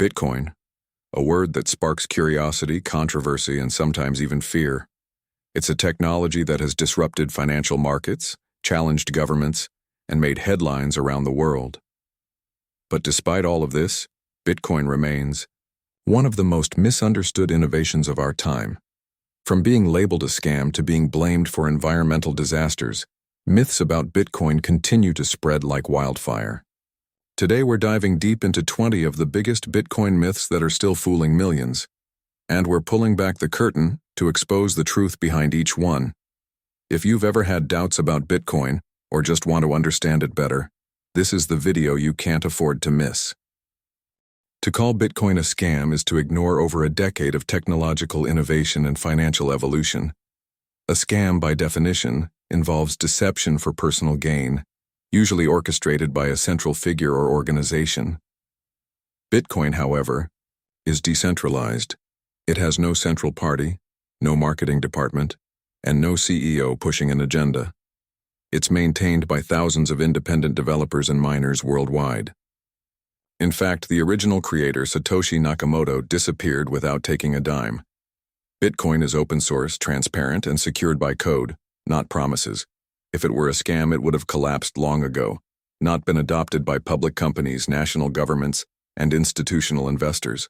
Bitcoin, a word that sparks curiosity, controversy, and sometimes even fear. It's a technology that has disrupted financial markets, challenged governments, and made headlines around the world. But despite all of this, Bitcoin remains one of the most misunderstood innovations of our time. From being labeled a scam to being blamed for environmental disasters, myths about Bitcoin continue to spread like wildfire. Today we're diving deep into 20 of the biggest Bitcoin myths that are still fooling millions. And we're pulling back the curtain to expose the truth behind each one. If you've ever had doubts about Bitcoin, or just want to understand it better, this is the video you can't afford to miss. To call Bitcoin a scam is to ignore over a decade of technological innovation and financial evolution. A scam, by definition, involves deception for personal gain, usually orchestrated by a central figure or organization. Bitcoin, however, is decentralized. It has no central party, no marketing department, and no CEO pushing an agenda. It's maintained by thousands of independent developers and miners worldwide. In fact, the original creator, Satoshi Nakamoto, disappeared without taking a dime. Bitcoin is open source, transparent, and secured by code, not promises. If it were a scam, it would have collapsed long ago, not been adopted by public companies, national governments, and institutional investors.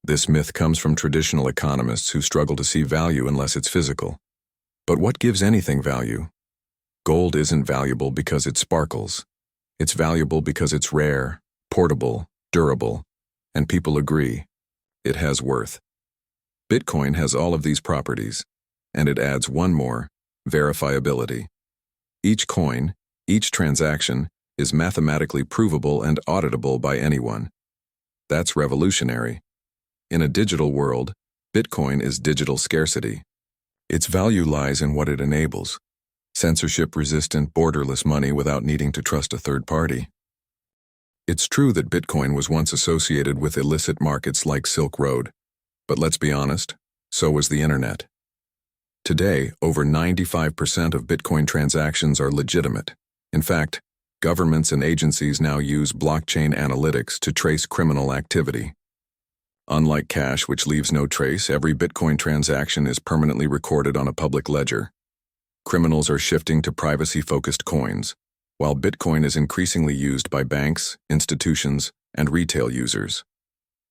This myth comes from traditional economists who struggle to see value unless it's physical. But what gives anything value? Gold isn't valuable because it sparkles. It's valuable because it's rare, portable, durable, and people agree it has worth. Bitcoin has all of these properties, and it adds one more: verifiability. Each coin, each transaction, is mathematically provable and auditable by anyone. That's revolutionary. In a digital world, Bitcoin is digital scarcity. Its value lies in what it enables: censorship-resistant, borderless money without needing to trust a third party. It's true that Bitcoin was once associated with illicit markets like Silk Road, but let's be honest, so was the internet. Today, over 95% of Bitcoin transactions are legitimate. In fact, governments and agencies now use blockchain analytics to trace criminal activity. Unlike cash, which leaves no trace, every Bitcoin transaction is permanently recorded on a public ledger. Criminals are shifting to privacy-focused coins, while Bitcoin is increasingly used by banks, institutions, and retail users.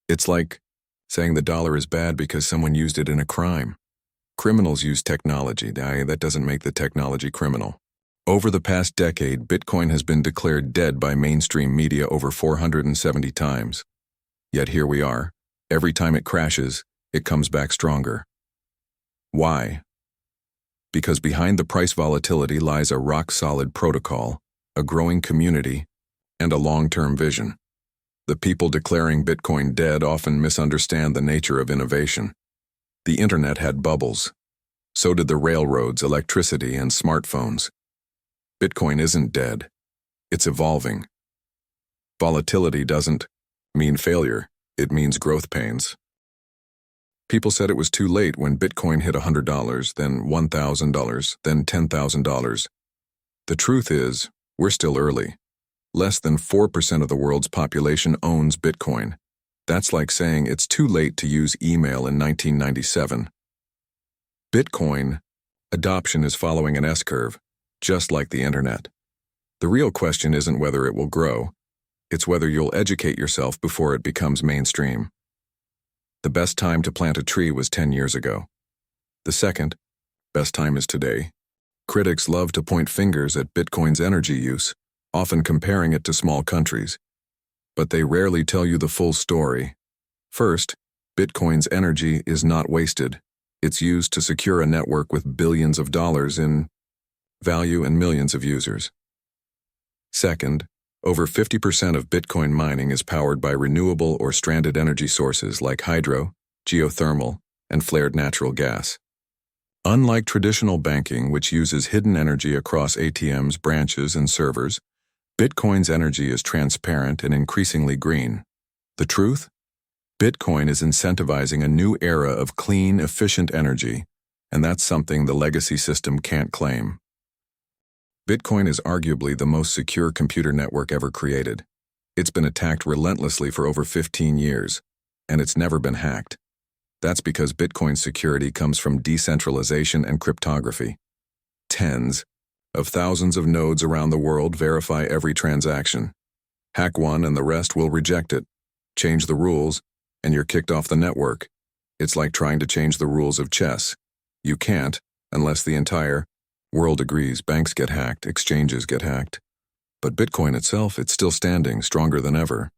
It's like saying the dollar is bad because someone used it in a crime. Criminals use technology. That doesn't make the technology criminal. Over the past decade, Bitcoin has been declared dead by mainstream media over 470 times. Yet here we are. Every time it crashes, it comes back stronger. Why? Because behind the price volatility lies a rock-solid protocol, a growing community, and a long-term vision. The people declaring Bitcoin dead often misunderstand the nature of innovation. The internet had bubbles. So did the railroads, electricity, and smartphones. Bitcoin isn't dead. It's evolving. Volatility doesn't mean failure. It means growth pains. People said it was too late when Bitcoin hit $100, then $1,000, then $10,000. The truth is, we're still early. Less than 4% of the world's population owns Bitcoin. That's like saying it's too late to use email in 1997. Bitcoin adoption is following an S-curve, just like the internet. The real question isn't whether it will grow. It's whether you'll educate yourself before it becomes mainstream. The best time to plant a tree was 10 years ago. The second best time is today. Critics love to point fingers at Bitcoin's energy use, often comparing it to small countries. But they rarely tell you the full story. First, Bitcoin's energy is not wasted. It's used to secure a network with billions of dollars in value and millions of users. Second, over 50% of Bitcoin mining is powered by renewable or stranded energy sources like hydro, geothermal, and flared natural gas. Unlike traditional banking, which uses hidden energy across ATMs, branches, and servers, Bitcoin's energy is transparent and increasingly green. The truth? Bitcoin is incentivizing a new era of clean, efficient energy, and that's something the legacy system can't claim. Bitcoin is arguably the most secure computer network ever created. It's been attacked relentlessly for over 15 years, and it's never been hacked. That's because Bitcoin's security comes from decentralization and cryptography. Tens of thousands of nodes around the world verify every transaction. Hack one and the rest will reject it. Change the rules, and you're kicked off the network. It's like trying to change the rules of chess. You can't, unless the entire world agrees. Banks get hacked, exchanges get hacked. But Bitcoin itself, it's still standing, stronger than ever.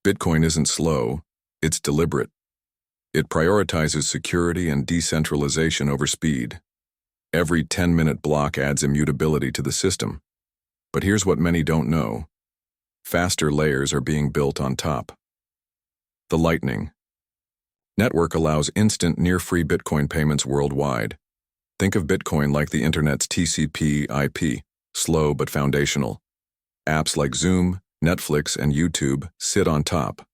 Bitcoin isn't slow, it's deliberate. It prioritizes security and decentralization over speed. Every 10-minute block adds immutability to the system. But here's what many don't know. Faster layers are being built on top. The Lightning Network allows instant near-free Bitcoin payments worldwide. Think of Bitcoin like the internet's TCP/IP, slow but foundational. Apps like Zoom, Netflix, and YouTube sit on top.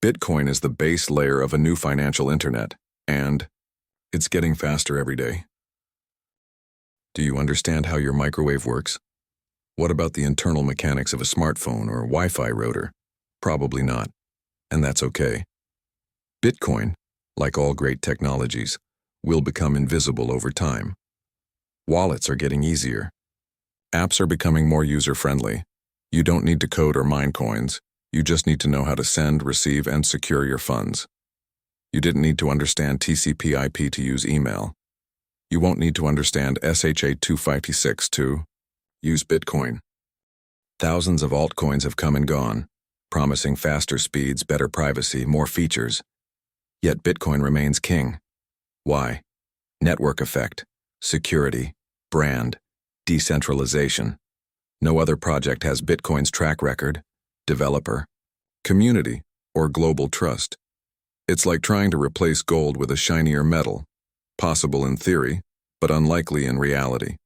Bitcoin is the base layer of a new financial internet, and it's getting faster every day. Do you understand how your microwave works? What about the internal mechanics of a smartphone or Wi-Fi router? Probably not, and that's okay. Bitcoin, like all great technologies, will become invisible over time. Wallets are getting easier. Apps are becoming more user-friendly. You don't need to code or mine coins. You just need to know how to send, receive, and secure your funds. You didn't need to understand TCP/IP to use email. You won't need to understand SHA-256 to use Bitcoin. Thousands of altcoins have come and gone, promising faster speeds, better privacy, more features. Yet Bitcoin remains king. Why? Network effect, security, brand, decentralization. No other project has Bitcoin's track record, developer, community, or global trust. It's like trying to replace gold with a shinier metal. Possible in theory, but unlikely in reality.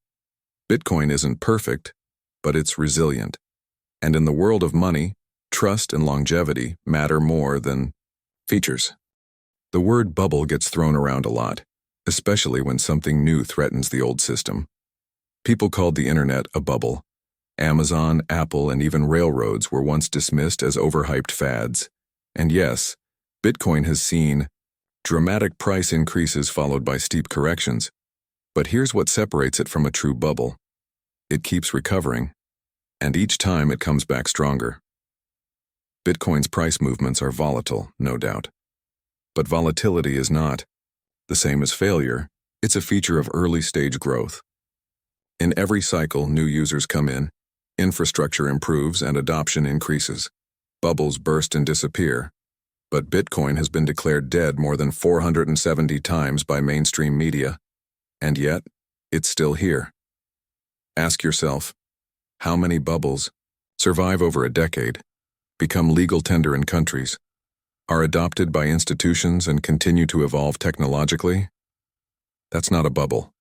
Bitcoin isn't perfect, but it's resilient. And in the world of money, trust and longevity matter more than features. The word bubble gets thrown around a lot, especially when something new threatens the old system. People called the internet a bubble. Amazon, Apple, and even railroads were once dismissed as overhyped fads. And yes, Bitcoin has seen dramatic price increases followed by steep corrections. But here's what separates it from a true bubble. It keeps recovering, and each time it comes back stronger. Bitcoin's price movements are volatile, no doubt. But volatility is not the same as failure. It's a feature of early-stage growth. In every cycle, new users come in, infrastructure improves, and adoption increases. Bubbles burst and disappear. But Bitcoin has been declared dead more than 470 times by mainstream media. And yet, it's still here. Ask yourself, how many bubbles survive over a decade, become legal tender in countries, are adopted by institutions and continue to evolve technologically? That's not a bubble.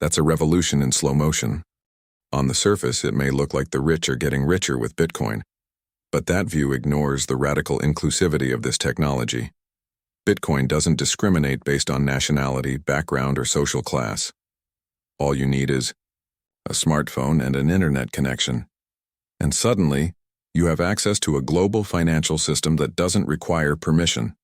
That's a revolution in slow motion. On the surface, it may look like the rich are getting richer with Bitcoin, but that view ignores the radical inclusivity of this technology. Bitcoin doesn't discriminate based on nationality, background, or social class. All you need is a smartphone and an internet connection. And suddenly, you have access to a global financial system that doesn't require permission.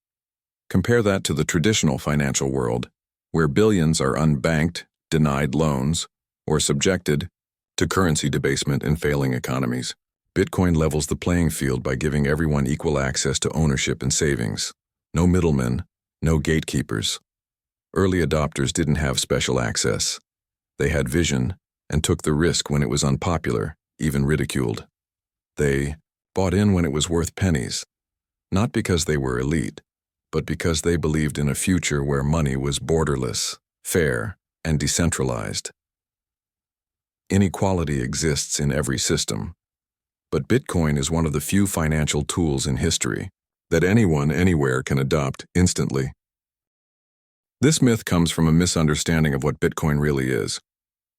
Compare that to the traditional financial world, where billions are unbanked, denied loans, or subjected to currency debasement in failing economies. Bitcoin levels the playing field by giving everyone equal access to ownership and savings. No middlemen, no gatekeepers. Early adopters didn't have special access. They had vision and took the risk when it was unpopular, even ridiculed. They bought in when it was worth pennies, not because they were elite, but because they believed in a future where money was borderless, fair, and decentralized. Inequality exists in every system, but Bitcoin is one of the few financial tools in history that anyone, anywhere can adopt instantly. This myth comes from a misunderstanding of what Bitcoin really is.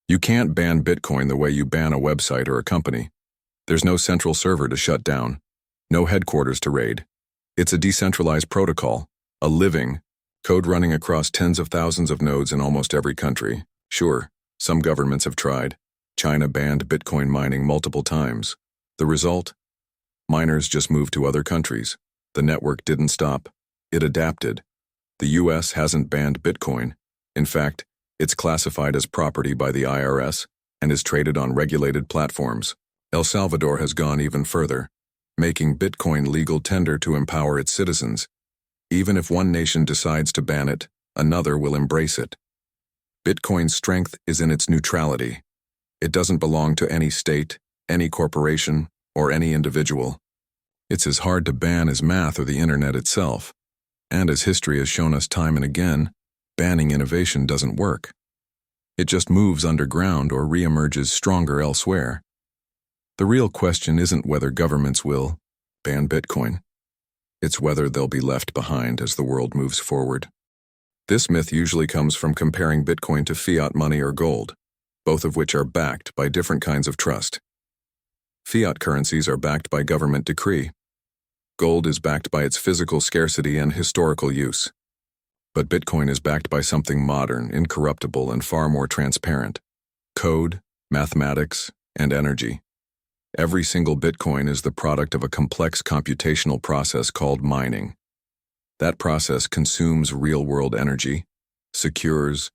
You can't ban Bitcoin the way you ban a website or a company. There's no central server to shut down, no headquarters to raid. It's a decentralized protocol, a living code running across tens of thousands of nodes in almost every country. Sure, some governments have tried. China banned Bitcoin mining multiple times. The result? Miners just moved to other countries. The network didn't stop. It adapted. The US hasn't banned Bitcoin. In fact, it's classified as property by the IRS and is traded on regulated platforms. El Salvador has gone even further, making Bitcoin legal tender to empower its citizens. Even if one nation decides to ban it, another will embrace it. Bitcoin's strength is in its neutrality. It doesn't belong to any state, any corporation, or any individual. It's as hard to ban as math or the internet itself. And as history has shown us time and again, banning innovation doesn't work. It just moves underground or reemerges stronger elsewhere. The real question isn't whether governments will ban Bitcoin. It's whether they'll be left behind as the world moves forward. This myth usually comes from comparing Bitcoin to fiat money or gold, both of which are backed by different kinds of trust. Fiat currencies are backed by government decree. Gold is backed by its physical scarcity and historical use. But Bitcoin is backed by something modern, incorruptible, and far more transparent: code, mathematics, and energy. Every single Bitcoin is the product of a complex computational process called mining. That process consumes real-world energy, secures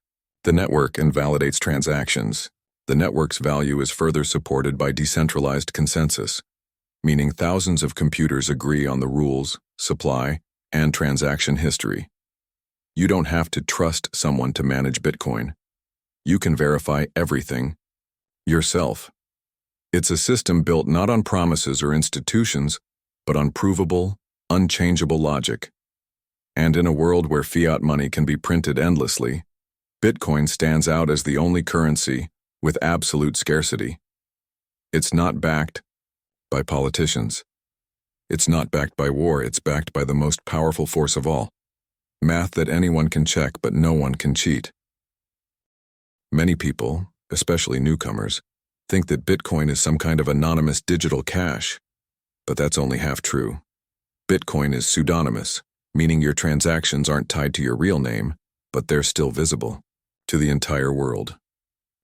the network, and validates transactions. The network's value is further supported by decentralized consensus, meaning thousands of computers agree on the rules, supply, and transaction history. You don't have to trust someone to manage Bitcoin. You can verify everything yourself. It's a system built not on promises or institutions, but on provable, unchangeable logic. And in a world where fiat money can be printed endlessly, Bitcoin stands out as the only currency with absolute scarcity. It's not backed by politicians. It's not backed by war. It's backed by the most powerful force of all: math that anyone can check but no one can cheat. Many people, especially newcomers, think that Bitcoin is some kind of anonymous digital cash, but that's only half true. Bitcoin is pseudonymous, meaning your transactions aren't tied to your real name, but they're still visible to the entire world.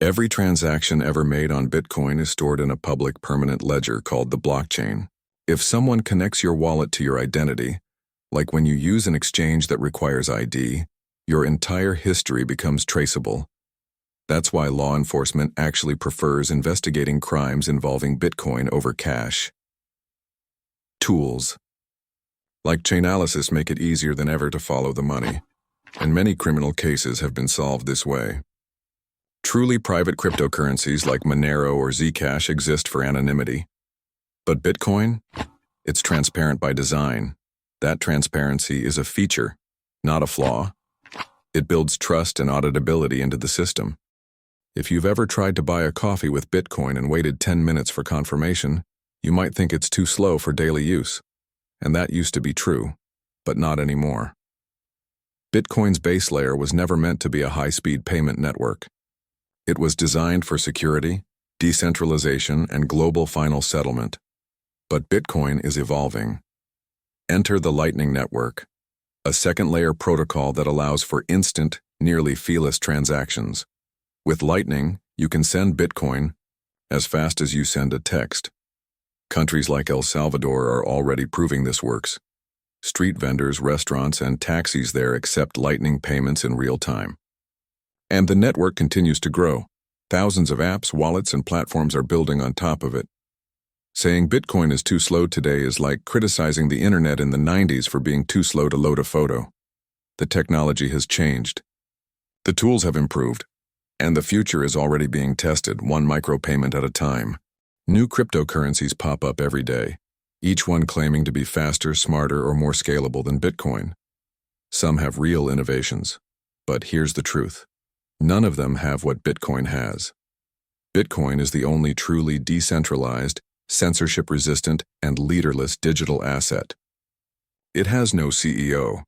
Every transaction ever made on Bitcoin is stored in a public permanent ledger called the blockchain. If someone connects your wallet to your identity, like when you use an exchange that requires ID, your entire history becomes traceable. That's why law enforcement actually prefers investigating crimes involving Bitcoin over cash. Tools like Chainalysis make it easier than ever to follow the money, and many criminal cases have been solved this way. Truly private cryptocurrencies like Monero or Zcash exist for anonymity. But Bitcoin? It's transparent by design. That transparency is a feature, not a flaw. It builds trust and auditability into the system. If you've ever tried to buy a coffee with Bitcoin and waited 10 minutes for confirmation, you might think it's too slow for daily use. And that used to be true, but not anymore. Bitcoin's base layer was never meant to be a high-speed payment network. It was designed for security, decentralization, and global final settlement. But Bitcoin is evolving. Enter the Lightning Network, a second-layer protocol that allows for instant, nearly feeless transactions. With Lightning, you can send Bitcoin as fast as you send a text. Countries like El Salvador are already proving this works. Street vendors, restaurants, and taxis there accept Lightning payments in real time. And the network continues to grow. Thousands of apps, wallets, and platforms are building on top of it. Saying Bitcoin is too slow today is like criticizing the internet in the 90s for being too slow to load a photo. The technology has changed. The tools have improved. And the future is already being tested, one micropayment at a time. New cryptocurrencies pop up every day, each one claiming to be faster, smarter, or more scalable than Bitcoin. Some have real innovations, but here's the truth. None of them have what Bitcoin has. Bitcoin is the only truly decentralized, censorship-resistant, and leaderless digital asset. It has no CEO,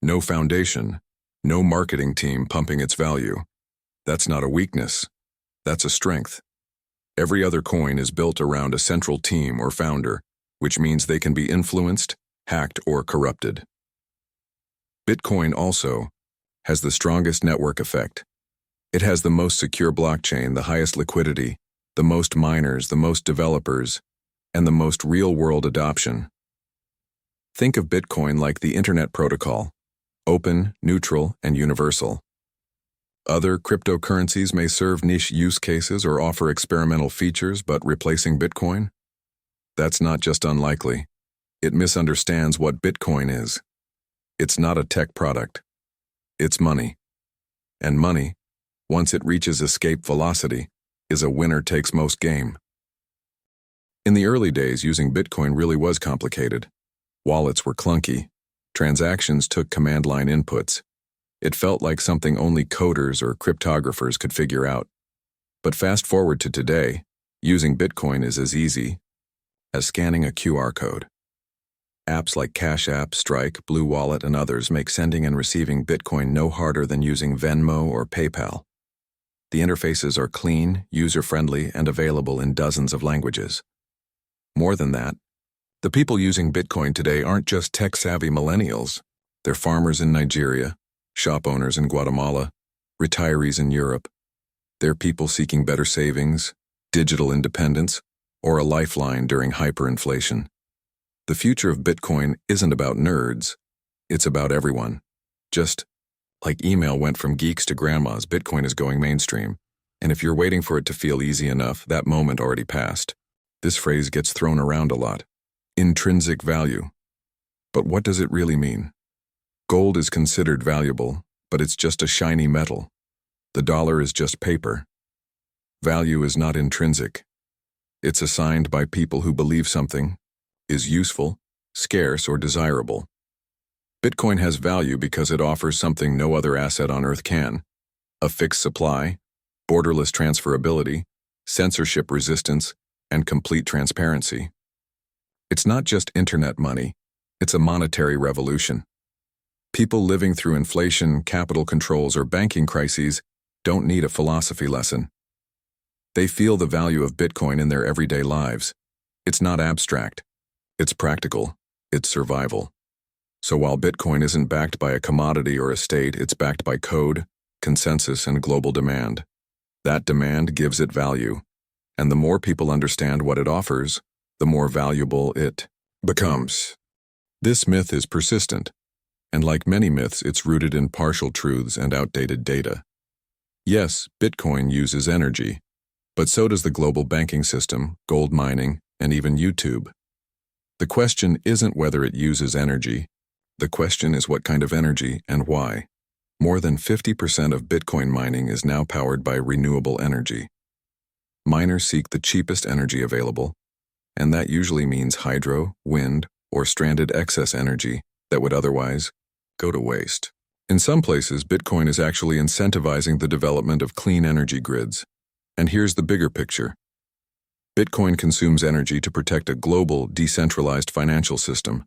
no foundation, no marketing team pumping its value. That's not a weakness. That's a strength. Every other coin is built around a central team or founder, which means they can be influenced, hacked, or corrupted. Bitcoin also has the strongest network effect. It has the most secure blockchain, the highest liquidity, the most miners, the most developers, and the most real-world adoption. Think of Bitcoin like the Internet protocol, open, neutral, and universal. Other cryptocurrencies may serve niche use cases or offer experimental features, but replacing Bitcoin? That's not just unlikely. It misunderstands what Bitcoin is. It's not a tech product. It's money. And money, once it reaches escape velocity, is a winner-takes-most game. In the early days, using Bitcoin really was complicated. Wallets were clunky. Transactions took command line inputs. It felt like something only coders or cryptographers could figure out. But fast forward to today, using Bitcoin is as easy as scanning a QR code. Apps like Cash App, Strike, Blue Wallet, and others make sending and receiving Bitcoin no harder than using Venmo or PayPal. The interfaces are clean, user-friendly, and available in dozens of languages. More than that, the people using Bitcoin today aren't just tech-savvy millennials. They're farmers in Nigeria, shop owners in Guatemala, retirees in Europe. They're people seeking better savings, digital independence, or a lifeline during hyperinflation. The future of Bitcoin isn't about nerds. It's about everyone. Just like email went from geeks to grandmas, Bitcoin is going mainstream. And if you're waiting for it to feel easy enough, that moment already passed. This phrase gets thrown around a lot. Intrinsic value. But what does it really mean? Gold is considered valuable, but it's just a shiny metal. The dollar is just paper. Value is not intrinsic. It's assigned by people who believe something is useful, scarce, or desirable. Bitcoin has value because it offers something no other asset on Earth can: a fixed supply, borderless transferability, censorship resistance, and complete transparency. It's not just internet money, it's a monetary revolution. People living through inflation, capital controls, or banking crises don't need a philosophy lesson. They feel the value of Bitcoin in their everyday lives. It's not abstract. It's practical. It's survival. So while Bitcoin isn't backed by a commodity or a state, it's backed by code, consensus, and global demand. That demand gives it value. And the more people understand what it offers, the more valuable it becomes. This myth is persistent. And like many myths, it's rooted in partial truths and outdated data. Yes, Bitcoin uses energy, but so does the global banking system, gold mining, and even YouTube. The question isn't whether it uses energy. The question is what kind of energy and why. More than 50% of Bitcoin mining is now powered by renewable energy. Miners seek the cheapest energy available, and that usually means hydro, wind, or stranded excess energy that would otherwise go to waste. In some places, Bitcoin is actually incentivizing the development of clean energy grids. And here's the bigger picture. Bitcoin consumes energy to protect a global, decentralized financial system.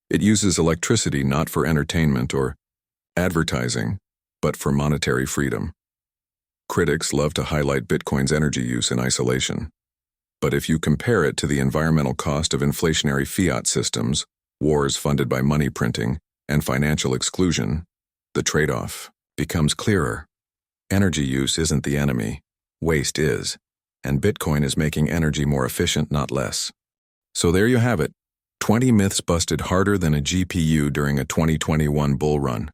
It uses electricity not for entertainment or advertising, but for monetary freedom. Critics love to highlight Bitcoin's energy use in isolation. But if you compare it to the environmental cost of inflationary fiat systems, wars funded by money printing, and financial exclusion, the trade-off becomes clearer. Energy use isn't the enemy, waste is, and Bitcoin is making energy more efficient, not less. So there you have it, 20 myths busted harder than a GPU during a 2021 bull run.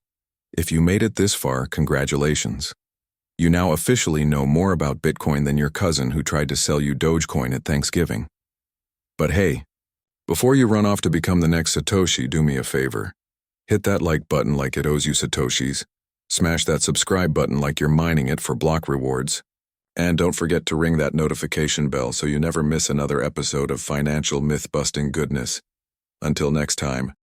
If you made it this far, congratulations. You now officially know more about Bitcoin than your cousin who tried to sell you Dogecoin at Thanksgiving. But hey, before you run off to become the next Satoshi, do me a favor. Hit that like button like it owes you Satoshis. Smash that subscribe button like you're mining it for block rewards. And don't forget to ring that notification bell so you never miss another episode of financial myth-busting goodness. Until next time.